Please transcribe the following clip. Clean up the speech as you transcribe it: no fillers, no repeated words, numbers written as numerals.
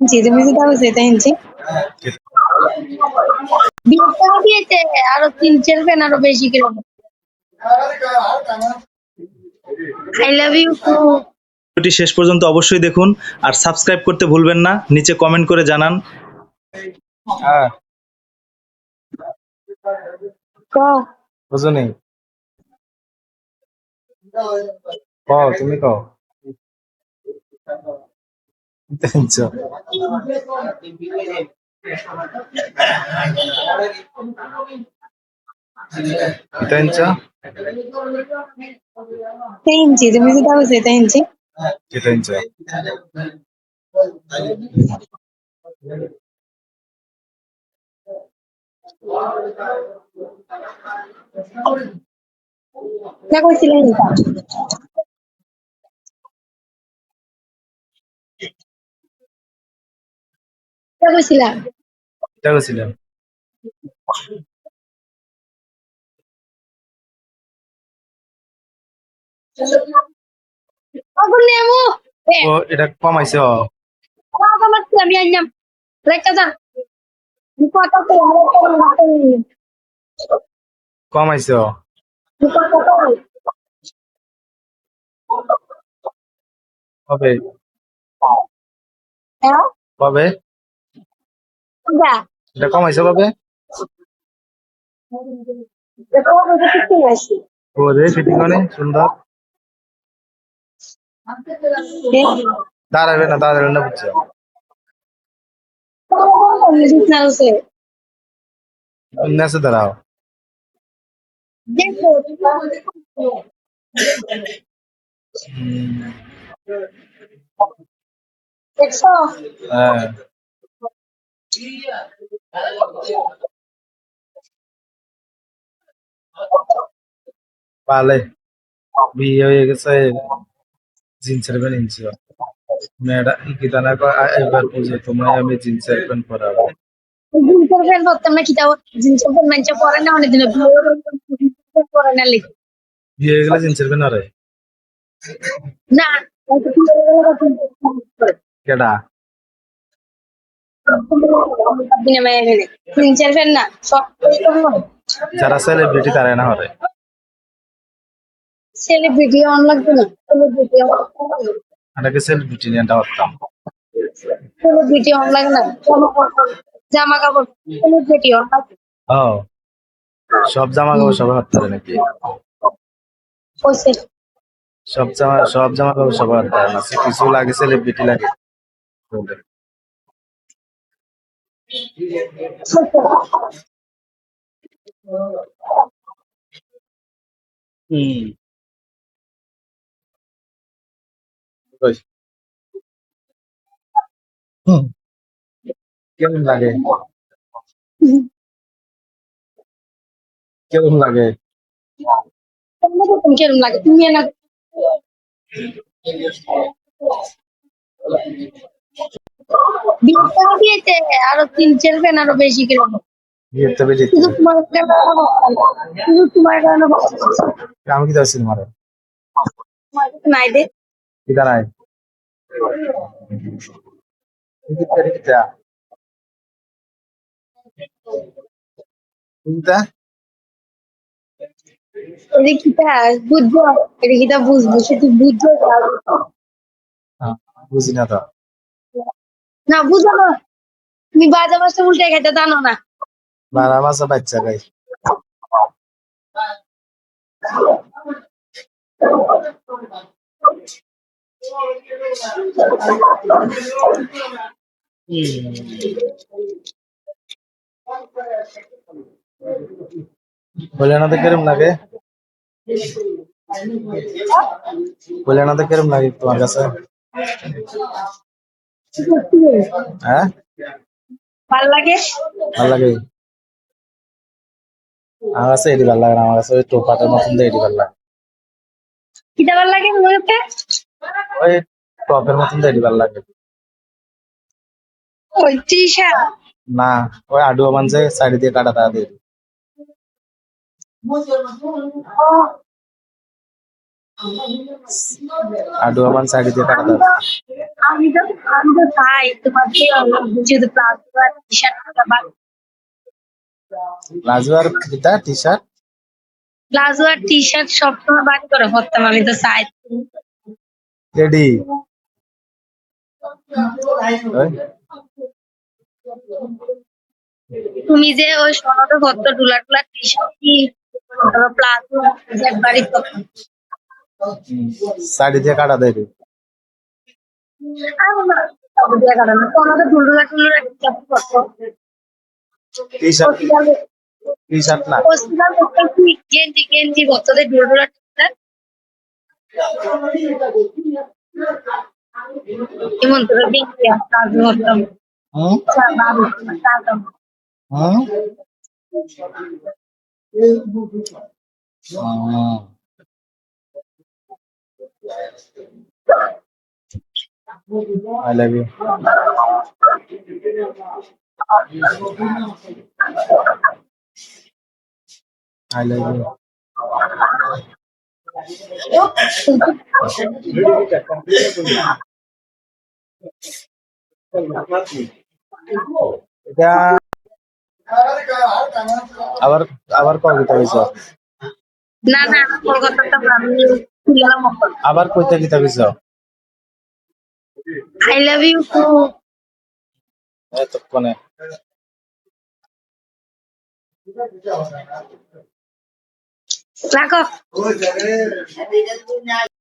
জি, তুমি যেটা বলছো এটা ইঞ্চি। বিয়েটা দিয়েছে আরো 3-4 ফ্যান আরো বেশি kilo. I love you too. ভিডিওটি শেষ পর্যন্ত অবশ্যই দেখুন আর সাবস্ক্রাইব করতে ভুলবেন না, নিচে কমেন্ট করে জানান। হ্যাঁ ক বুঝো নেই কও তুমি কও দেখছো এটা ইঞ্চা ইঞ্চি, তুমি যেটা বলছো এটা ইঞ্চি। এটা ইঞ্চা না কইছিলেন এটা। এটা কইছিলাম। এটা গেছিলাম আগুন নেমু। এ, ও এটা কমাইছে আমার আমি আইলাম। রেখা যা। কথা তো কমাইছে কবে হ্যাঁ কবে যা। এটা কমাইছে কবে দেখো এটা ঠিক আছে। ও রে ফিটিং অনেক সুন্দর দাঁড়াবে না বুঝছো মিউজিক না আছে। নেসে দাঁড়াও দেখো দেখো হ্যাঁ পালে বিয়ে হয়ে গেছে জিন্সের প্যান্ট ইনছি মেয়েটা ইকিতা না এবার বুঝে তোমরা আমি জিন্সের প্যান্ট পরাবো জিন্সের প্যান্ট পরতাম না কিতাব জিন্সের প্যান্ট মানছে পরে না অনেক দিন পরে না লিখ বিয়ে হয়ে গেলে জিন্সের প্যান্ট আরে না কেডা জিন্সের প্যান্ট না সব যারা সেলিব্রিটি তারা না হরে সেলিব্রিটি অন লাগবে না সেলিব্রিটি আটাকে সেলিব্রিটি নিয়ে হতাম সেলিব্রিটি অন লাগে না জামা কাপড় সেলিব্রিটি অন লাগে ও সব জামা কাপড় সবাই হতে পারে নাকি কইছে সব জামা কাপড় সবাই হতে পারে না কিছু লাগে সেলিব্রিটি লাগে হুম কেমন লাগে কেমন লাগে কেরম লাগে তুমি না বিয়েটা দিয়েছে আরো 3-4 ফ্যান আরো বেশি কিলো বিয়েতে বেরিয়ে শুধু তোমার কারণে শুধু তোমার কারণে আমি কি যাচ্ছি তোমার নাই দে কি দাঁড়ায় কোনটা এটা কিটা বুঝবো এটা কিটা বুঝবো শুধু বুঝবো বুঝি না তো না বুঝো না তুমি বাজে মাছটা উল্টে খেতে জানো না বারা মাসা বাচ্চা গাই বলে না তো কেরম লাগে বলে না তো কেরম লাগে তোমার কাছে হ্যাঁ ভাল লাগে ভাল লাগে আমার কাছে এটি ভাল লাগে না আমার কাছে ওই টোপাটার মতন দিয়ে এটি ভাল লাগে কিটা ভাল লাগে তোমার কাছে ওই টপের মতন দিয়ে এটি ভাল লাগে ওই টি শার্ট না ওই আডুয়া মানছে সাইড দিয়ে কাটা তা দিয়ে আডু আমার সাইড দিয়ে টাকা আমি দাও। তো আমি তো আমি তো চাই তোমার যে যদি প্লাজো আর টি শার্ট প্লাজো আর কিতা টি শার্ট প্লাজো আর টি শার্ট সবসময় বাড়ি করে পরতাম, আমি তো চাই। রেডি তুমি যে ওই সনদে ভর্ত ডুলা টুলা টি শার্ট কি প্লাজো বাড়ি পরতাম। সাইড দিয়ে কাটা দেয় সনদে ডুলা টুলা টি শার্ট পরতো। টি শার্ট টি শার্ট না হসপিটাল করতাম কি গেঞ্জি গেঞ্জি ভর্ততে ডুলা টুলা টি শার্ট এমন করে দেখি কাজ করতাম। Hmm hmm I love you I love you এটা আবার আবার কবিতা হয়েছে না না কলকাতাতে আমি গেলাম। আবার কইতে গীতা হয়েছে আই লাভ ইউ টু। এতক্ষণে রাখো।